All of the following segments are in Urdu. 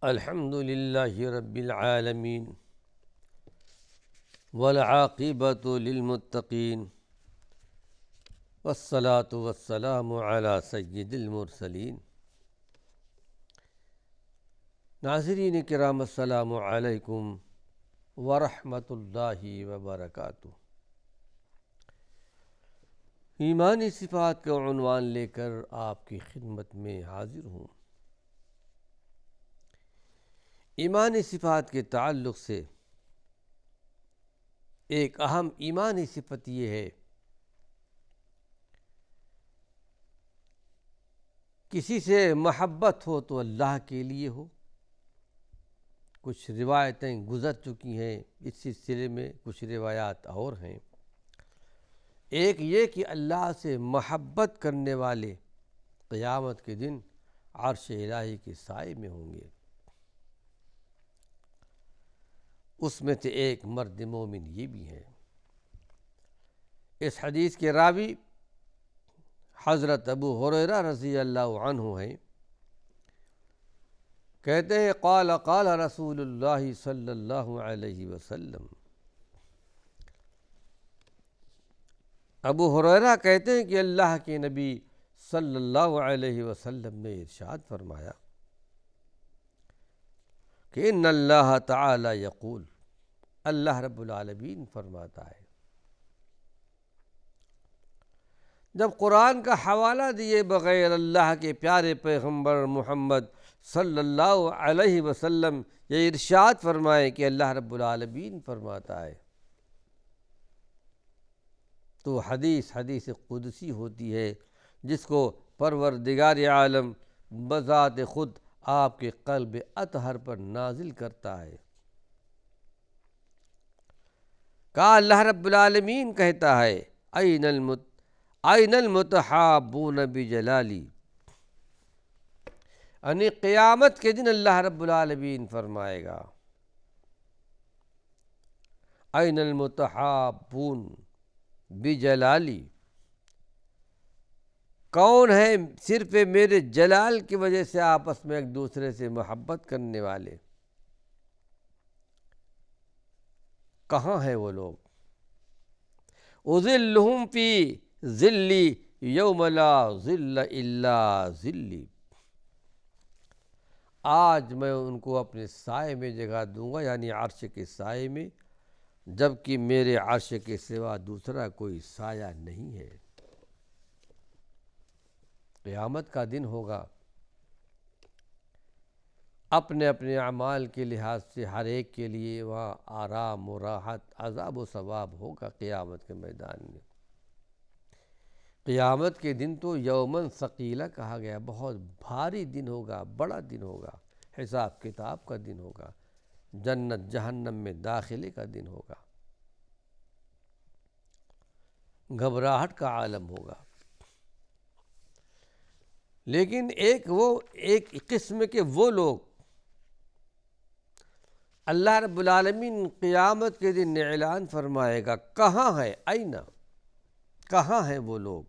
الحمد للہ رب العالمین والعاقبۃ للمتقین والصلاة والسلام علی سید المرسلین۔ ناظرین کرام، السلام علیکم ورحمۃ اللہ وبرکاتہ۔ ایمانی صفات کا عنوان لے کر آپ کی خدمت میں حاضر ہوں۔ ایمانی صفات کے تعلق سے ایک اہم ایمانی صفت یہ ہے، کسی سے محبت ہو تو اللہ کے لیے ہو۔ کچھ روایتیں گزر چکی ہیں، اس سلسلے میں کچھ روایات اور ہیں۔ ایک یہ کہ اللہ سے محبت کرنے والے قیامت کے دن عرش الہی کے سائے میں ہوں گے۔ اس میں سے ایک مرد مومن یہ بھی ہے۔ اس حدیث کے راوی حضرت ابو ہریرہ رضی اللہ عنہ ہیں۔ کہتے ہیں قال قال رسول اللہ صلی اللہ علیہ وسلم۔ ابو ہریرہ کہتے ہیں کہ اللہ کے نبی صلی اللہ علیہ وسلم نے ارشاد فرمایا کہ ان اللہ تعالی یقول، اللہ رب العالمین فرماتا ہے۔ جب قرآن کا حوالہ دیے بغیر اللہ کے پیارے پیغمبر محمد صلی اللہ علیہ وسلم یہ ارشاد فرمائے کہ اللہ رب العالمین فرماتا ہے، تو حدیث قدسی ہوتی ہے، جس کو پروردگار عالم بذات خود آپ کے قلب اطہر پر نازل کرتا ہے۔ کہا اللہ رب العالمین کہتا ہے این المتحابون بجلالی، یعنی قیامت کے دن اللہ رب العالمین فرمائے گا این المتحابون بجلالی، کون ہے صرف میرے جلال کی وجہ سے آپس میں ایک دوسرے سے محبت کرنے والے؟ کہاں ہیں وہ لوگ؟ اظلہم فی ظلی یوم لا ظل الا ظلی، آج میں ان کو اپنے سائے میں جگہ دوں گا، یعنی عرش کے سائے میں، جبکہ میرے عرش کے سوا دوسرا کوئی سایہ نہیں ہے۔ قیامت کا دن ہوگا، اپنے اپنے اعمال کے لحاظ سے ہر ایک کے لیے وہاں آرام و راحت، عذاب و ثواب ہوگا قیامت کے میدان میں۔ قیامت کے دن تو یومن ثقیلہ کہا گیا، بہت بھاری دن ہوگا، بڑا دن ہوگا، حساب کتاب کا دن ہوگا، جنت جہنم میں داخلے کا دن ہوگا، گھبراہٹ کا عالم ہوگا۔ لیکن ایک قسم کے وہ لوگ اللہ رب العالمین قیامت کے دن اعلان فرمائے گا، کہاں ہے اینا، کہاں ہیں وہ لوگ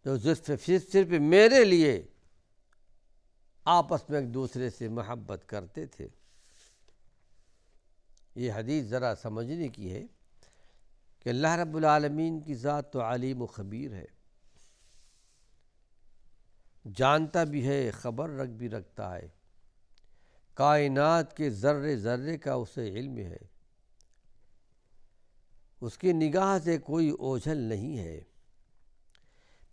جو صرف میرے لیے آپس میں ایک دوسرے سے محبت کرتے تھے۔ یہ حدیث ذرا سمجھنے کی ہے کہ اللہ رب العالمین کی ذات تو علیم و خبیر ہے، جانتا بھی ہے، خبر بھی رکھتا ہے، کائنات کے ذرے ذرے کا اسے علم ہے، اس کی نگاہ سے کوئی اوجھل نہیں ہے۔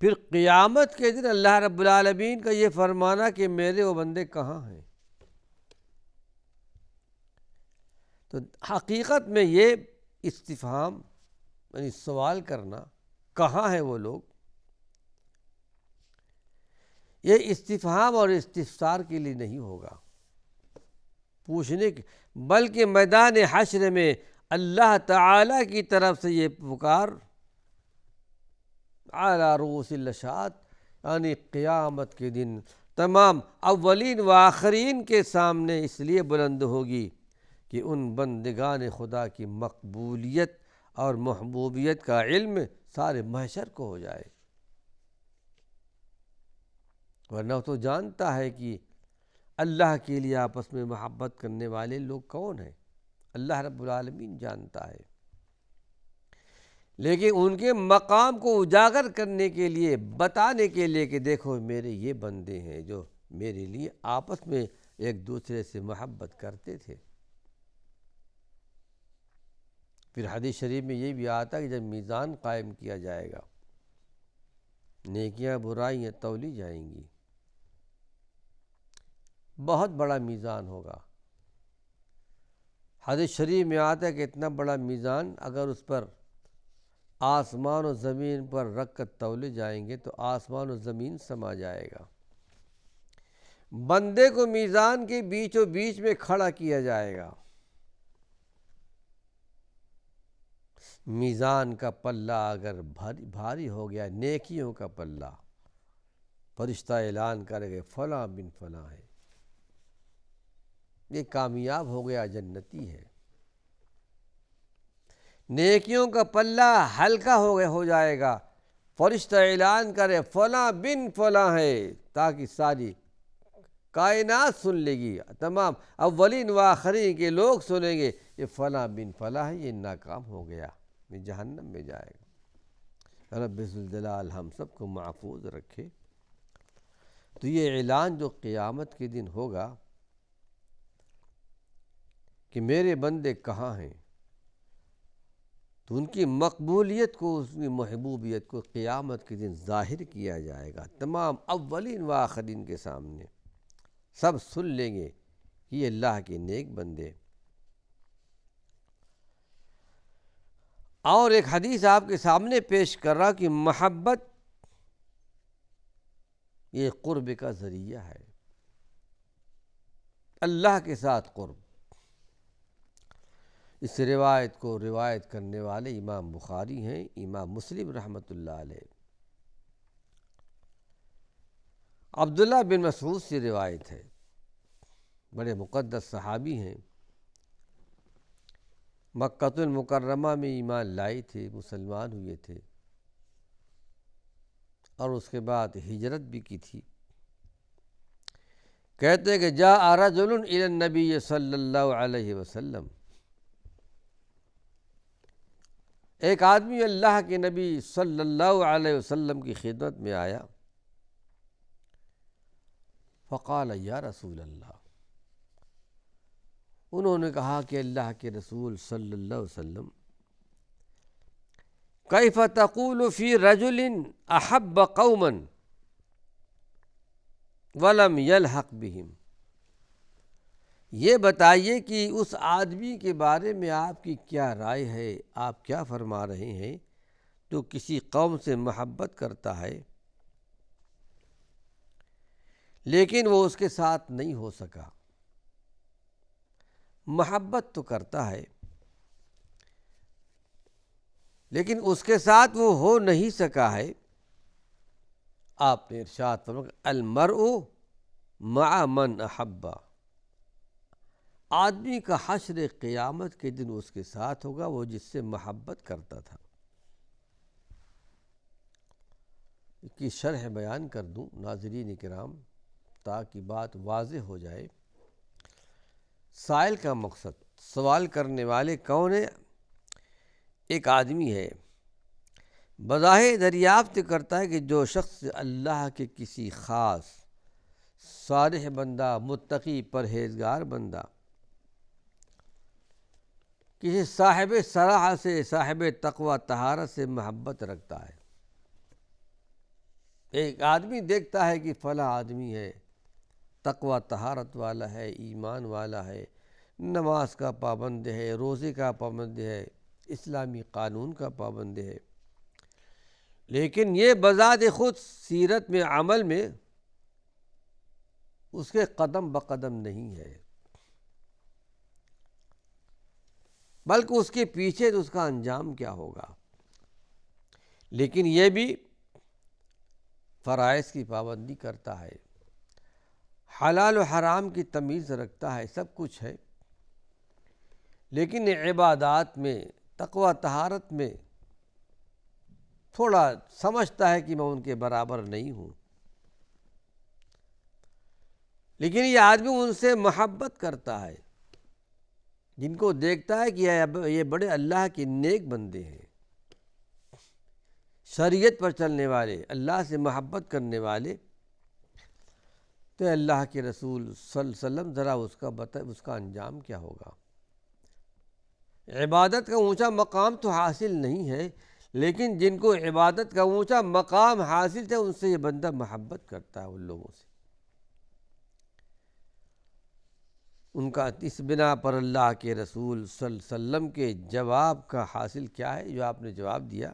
پھر قیامت کے دن اللہ رب العالمین کا یہ فرمانا کہ میرے وہ بندے کہاں ہیں، تو حقیقت میں یہ استفہام، یعنی سوال کرنا کہاں ہیں وہ لوگ، یہ استفہام اور استفسار کے لیے نہیں ہوگا پوچھنے کے، بلکہ میدان حشر میں اللہ تعالی کی طرف سے یہ پکار علی رؤوس الاشہاد، یعنی قیامت کے دن تمام اولین و آخرین کے سامنے اس لیے بلند ہوگی کہ ان بندگان خدا کی مقبولیت اور محبوبیت کا علم سارے محشر کو ہو جائے۔ ورنہ تو جانتا ہے کہ اللہ کے لیے آپس میں محبت کرنے والے لوگ کون ہیں؟ اللہ رب العالمین جانتا ہے، لیکن ان کے مقام کو اجاگر کرنے کے لیے، بتانے کے لیے کہ دیکھو میرے یہ بندے ہیں جو میرے لیے آپس میں ایک دوسرے سے محبت کرتے تھے۔ پھر حدیث شریف میں یہ بھی آتا ہے کہ جب میزان قائم کیا جائے گا، نیکیاں برائیاں تولی جائیں گی، بہت بڑا میزان ہوگا۔ حدیث شریف میں آتا ہے کہ اتنا بڑا میزان اگر اس پر آسمان و زمین پر رکھ کر تولے جائیں گے تو آسمان و زمین سما جائے گا۔ بندے کو میزان کے بیچوں بیچ میں کھڑا کیا جائے گا، میزان کا پلہ اگر بھاری ہو گیا، نیکیوں کا پلہ، فرشتہ اعلان کرے گا فلاں بن فلاں ہے، یہ کامیاب ہو گیا، جنتی ہے۔ نیکیوں کا پلہ ہلکا ہو جائے گا، فرشتہ اعلان کرے فلاں بن فلاں ہے، تاکہ ساری کائنات سن لے گی، تمام اولین و آخرین کے لوگ سنیں گے یہ فلاں بن فلاں ہے، یہ ناکام ہو گیا، یہ جہنم میں جائے گا۔ رب ذوالجلال ہم سب کو محفوظ رکھے۔ تو یہ اعلان جو قیامت کے دن ہوگا کہ میرے بندے کہاں ہیں، تو ان کی مقبولیت کو، اس کی محبوبیت کو قیامت کے دن ظاہر کیا جائے گا، تمام اولین و آخرین کے سامنے سب سن لیں گے کہ یہ اللہ کے نیک بندے۔ اور ایک حدیث آپ کے سامنے پیش کر رہا کہ محبت یہ قرب کا ذریعہ ہے، اللہ کے ساتھ قرب۔ اس روایت کو روایت کرنے والے امام بخاری ہیں، امام مسلم رحمۃ اللہ علیہ۔ عبداللہ بن مسعود سے روایت ہے، بڑے مقدس صحابی ہیں، مکہ المکرمہ میں ایمان لائے تھے، مسلمان ہوئے تھے، اور اس کے بعد ہجرت بھی کی تھی۔ کہتے ہیں کہ جاء رجل الی النبی صلی اللہ علیہ وسلم، ایک آدمی اللہ کے نبی صلی اللہ علیہ وسلم کی خدمت میں آیا، فقال یا رسول اللہ، انہوں نے کہا کہ اللہ کے رسول صلی اللہ علیہ وسلم، کیف تقول فی رجل احب قوما ولم یلحق بہم، یہ بتائیے کہ اس آدمی کے بارے میں آپ کی کیا رائے ہے، آپ کیا فرما رہے ہیں، تو کسی قوم سے محبت کرتا ہے لیکن وہ اس کے ساتھ نہیں ہو سکا، محبت تو کرتا ہے لیکن اس کے ساتھ وہ ہو نہیں سکا ہے۔ آپ نے ارشاد فرمایا المرء مع من احب، آدمی کا حشر قیامت کے دن اس کے ساتھ ہوگا وہ جس سے محبت کرتا تھا۔ اس کی شرح بیان کر دوں ناظرین کرام تاکہ بات واضح ہو جائے۔ سائل کا مقصد، سوال کرنے والے کون ہیں؟ ایک آدمی ہے، بظاہر دریافت کرتا ہے کہ جو شخص اللہ کے کسی خاص صالح بندہ، متقی پرہیزگار بندہ، کسی صاحب صلاح سے، صاحب تقوی طہارت سے محبت رکھتا ہے۔ ایک آدمی دیکھتا ہے کہ فلاں آدمی ہے، تقوی طہارت والا ہے، ایمان والا ہے، نماز کا پابند ہے، روزے کا پابند ہے، اسلامی قانون کا پابند ہے، لیکن یہ بذات خود سیرت میں، عمل میں اس کے قدم بقدم نہیں ہے، بلکہ اس کے پیچھے تو اس کا انجام کیا ہوگا۔ لیکن یہ بھی فرائض کی پابندی کرتا ہے، حلال و حرام کی تمیز رکھتا ہے، سب کچھ ہے، لیکن عبادات میں، تقوی طہارت میں تھوڑا سمجھتا ہے کہ میں ان کے برابر نہیں ہوں۔ لیکن یہ آدمی ان سے محبت کرتا ہے جن کو دیکھتا ہے کہ یہ بڑے اللہ کے نیک بندے ہیں، شریعت پر چلنے والے، اللہ سے محبت کرنے والے۔ تو اللہ کے رسول صلی اللہ علیہ وسلم ذرا اس کا انجام کیا ہوگا؟ عبادت کا اونچا مقام تو حاصل نہیں ہے، لیکن جن کو عبادت کا اونچا مقام حاصل ہے ان سے یہ بندہ محبت کرتا ہے، ان لوگوں سے۔ ان کا اس بنا پر اللہ کے رسول صلی اللہ علیہ وسلم کے جواب کا حاصل کیا ہے جو آپ نے جواب دیا؟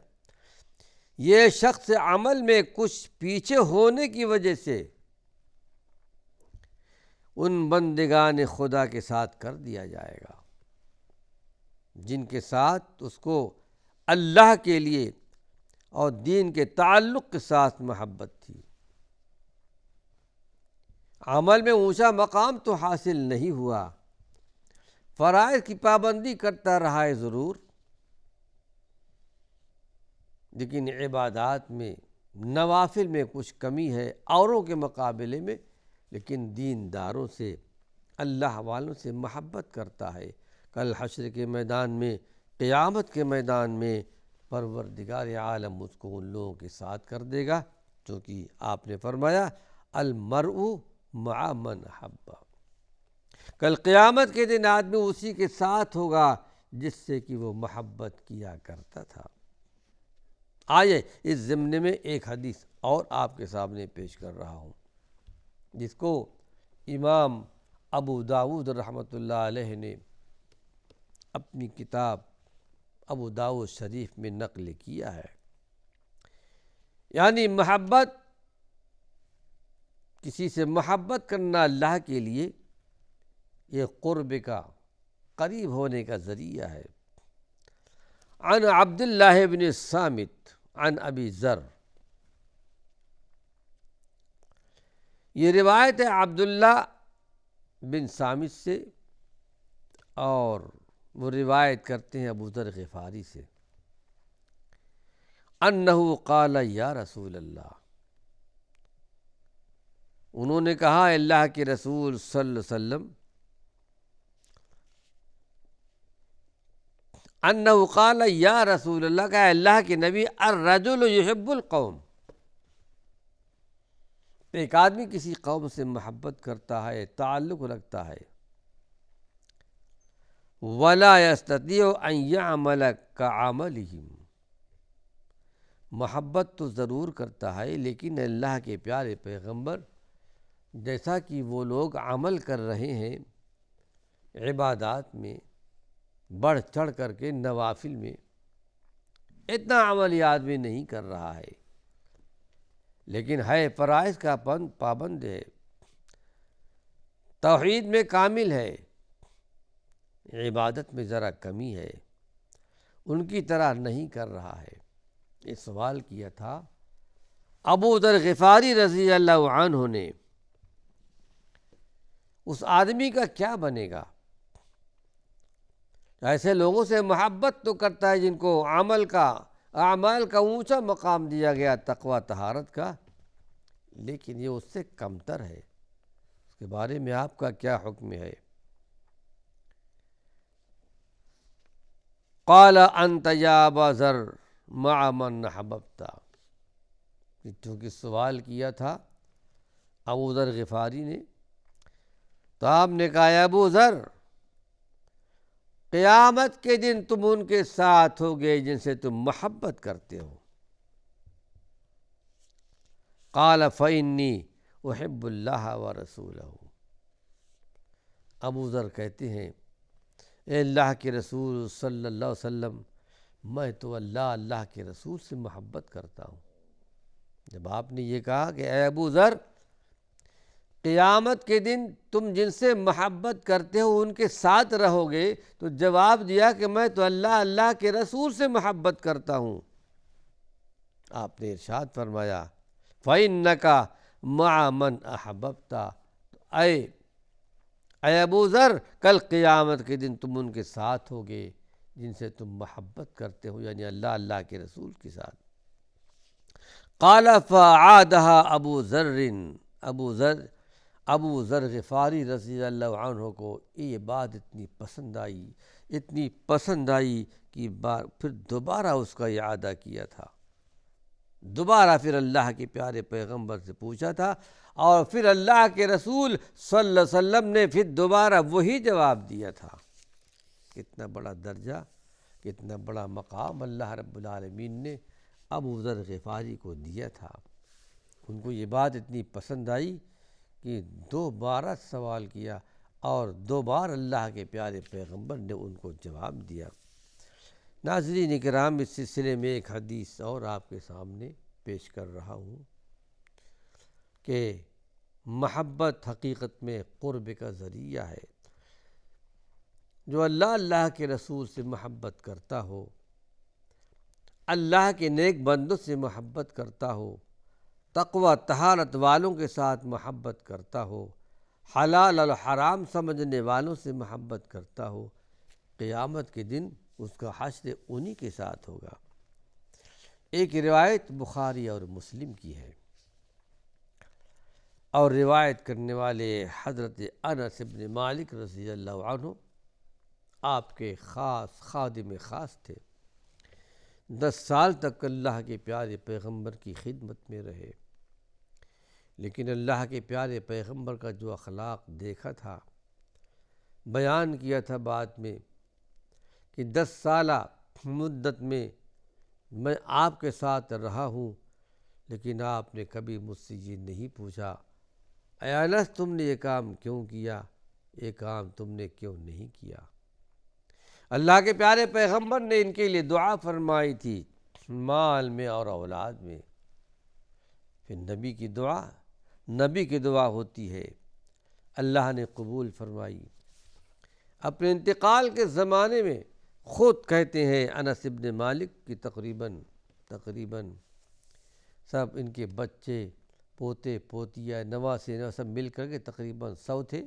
یہ شخص عمل میں کچھ پیچھے ہونے کی وجہ سے ان بندگان خدا کے ساتھ کر دیا جائے گا جن کے ساتھ اس کو اللہ کے لیے اور دین کے تعلق کے ساتھ محبت تھی۔ عمل میں اونچا مقام تو حاصل نہیں ہوا، فرائض کی پابندی کرتا رہا ہے ضرور، لیکن عبادات میں، نوافل میں کچھ کمی ہے اوروں کے مقابلے میں، لیکن دینداروں سے، اللہ والوں سے محبت کرتا ہے۔ کل حشر کے میدان میں، قیامت کے میدان میں پروردگار عالم اس کو ان لوگوں کے ساتھ کر دے گا، چونکہ آپ نے فرمایا المرء مع من احب۔ کل قیامت کے دن آدمی اسی کے ساتھ ہوگا جس سے کہ وہ محبت کیا کرتا تھا۔ آئیے اس ضمن میں ایک حدیث اور آپ کے سامنے پیش کر رہا ہوں، جس کو امام ابو داؤد رحمۃ اللہ علیہ نے اپنی کتاب ابو داؤد شریف میں نقل کیا ہے۔ یعنی محبت، کسی سے محبت کرنا اللہ کے لیے یہ قرب کا، قریب ہونے کا ذریعہ ہے۔ عن عبداللہ بن الصامت عن ابی ذر، یہ روایت ہے عبداللہ بن صامت سے، اور وہ روایت کرتے ہیں ابو ذر غفاری سے، انہ قال یا رسول اللہ، انہوں نے کہا اللہ کے رسول صلی اللہ علیہ وسلم، انہ قال یا رسول اللہ، کہا اللہ کے نبی، الرجل یحب القوم، ایک آدمی کسی قوم سے محبت کرتا ہے، تعلق رکھتا ہے، ولا یستطیع ان یعمل کعملہم، محبت تو ضرور کرتا ہے لیکن اللہ کے پیارے پیغمبر جیسا کہ وہ لوگ عمل کر رہے ہیں عبادات میں، بڑھ چڑھ کر کے نوافل میں، اتنا عمل یہ آدمی نہیں کر رہا ہے، لیکن ہے فرائض کا پابند ہے، توحید میں کامل ہے، عبادت میں ذرا کمی ہے، ان کی طرح نہیں کر رہا ہے۔ یہ سوال کیا تھا ابو ذر غفاری رضی اللہ عنہ نے، اس آدمی کا کیا بنے گا؟ ایسے لوگوں سے محبت تو کرتا ہے جن کو اعمال کا اونچا مقام دیا گیا، تقوی طہارت کا، لیکن یہ اس سے کمتر ہے، اس کے بارے میں آپ کا کیا حکم ہے؟ قال انت یا ابا ذر مع من احببت، چونکہ سوال کیا تھا ابو ذر غفاری نے، تو آپ نے کہا یا ابو ذر، قیامت کے دن تم ان کے ساتھ ہوگے جن سے تم محبت کرتے ہو۔ قال فإنی احب اللہ ورسولہ، ابو ذر کہتے ہیں اے اللہ کے رسول صلی اللہ علیہ وسلم، میں تو اللہ کے رسول سے محبت کرتا ہوں۔ جب آپ نے یہ کہا کہ اے ابو ذر، قیامت کے دن تم جن سے محبت کرتے ہو ان کے ساتھ رہو گے، تو جواب دیا کہ میں تو اللہ کے رسول سے محبت کرتا ہوں۔ آپ نے ارشاد فرمایا فَإِنَّكَ مَعَ مَنْ أَحْبَبْتَ، اے ابو ذر، کل قیامت کے دن تم ان کے ساتھ ہوگے جن سے تم محبت کرتے ہو، یعنی اللہ کے رسول کے ساتھ۔ قال فعادها ابو ذر، ابو ذر ابو ذر غفاری رضی اللہ عنہ کو یہ بات اتنی پسند آئی کہ پھر دوبارہ اس کا اعادہ کیا تھا، دوبارہ پھر اللہ کے پیارے پیغمبر سے پوچھا تھا، اور پھر اللہ کے رسول صلی اللہ علیہ وسلم نے پھر دوبارہ وہی جواب دیا تھا۔ کتنا بڑا درجہ، کتنا بڑا مقام اللہ رب العالمین نے ابو ذر غفاری کو دیا تھا۔ ان کو یہ بات اتنی پسند آئی کہ دوبارہ سوال کیا، اور دوبارہ اللہ کے پیارے پیغمبر نے ان کو جواب دیا۔ ناظرین کرام، اس سلسلے میں ایک حدیث اور آپ کے سامنے پیش کر رہا ہوں کہ محبت حقیقت میں قرب کا ذریعہ ہے۔ جو اللہ کے رسول سے محبت کرتا ہو، اللہ کے نیک بندوں سے محبت کرتا ہو، تقوی طہارت والوں کے ساتھ محبت کرتا ہو، حلال اور حرام سمجھنے والوں سے محبت کرتا ہو، قیامت کے دن اس کا حشر انہی کے ساتھ ہوگا۔ ایک روایت بخاری اور مسلم کی ہے، اور روایت کرنے والے حضرت انس بن مالک رضی اللہ عنہ آپ کے خاص خادم خاص تھے۔ 10 سال تک اللہ کے پیارے پیغمبر کی خدمت میں رہے، لیکن اللہ کے پیارے پیغمبر کا جو اخلاق دیکھا تھا، بیان کیا تھا بعد میں کہ 10 سالہ مدت میں آپ کے ساتھ رہا ہوں، لیکن آپ نے کبھی مجھ سے یہ نہیں پوچھا، اے انس تم نے یہ کام کیوں کیا، یہ کام تم نے کیوں نہیں کیا۔ اللہ کے پیارے پیغمبر نے ان کے لیے دعا فرمائی تھی، مال میں اور اولاد میں۔ پھر نبی کی دعا ہوتی ہے، اللہ نے قبول فرمائی۔ اپنے انتقال کے زمانے میں خود کہتے ہیں انس بن مالک کی تقریباً سب ان کے بچے، پوتے پوتیا، نواسے سب مل کر کے تقریباً 100 تھے۔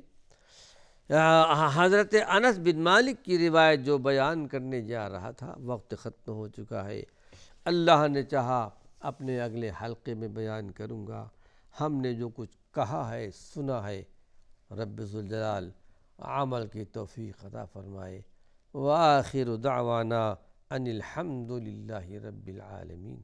حضرت انس بن مالک کی روایت جو بیان کرنے جا رہا تھا، وقت ختم ہو چکا ہے، اللہ نے چاہا اپنے اگلے حلقے میں بیان کروں گا۔ ہم نے جو کچھ کہا ہے، سنا ہے، رب ذوالجلال عمل کی توفیق عطا فرمائے۔ وآخر دعوانا ان الحمد للہ رب العالمین۔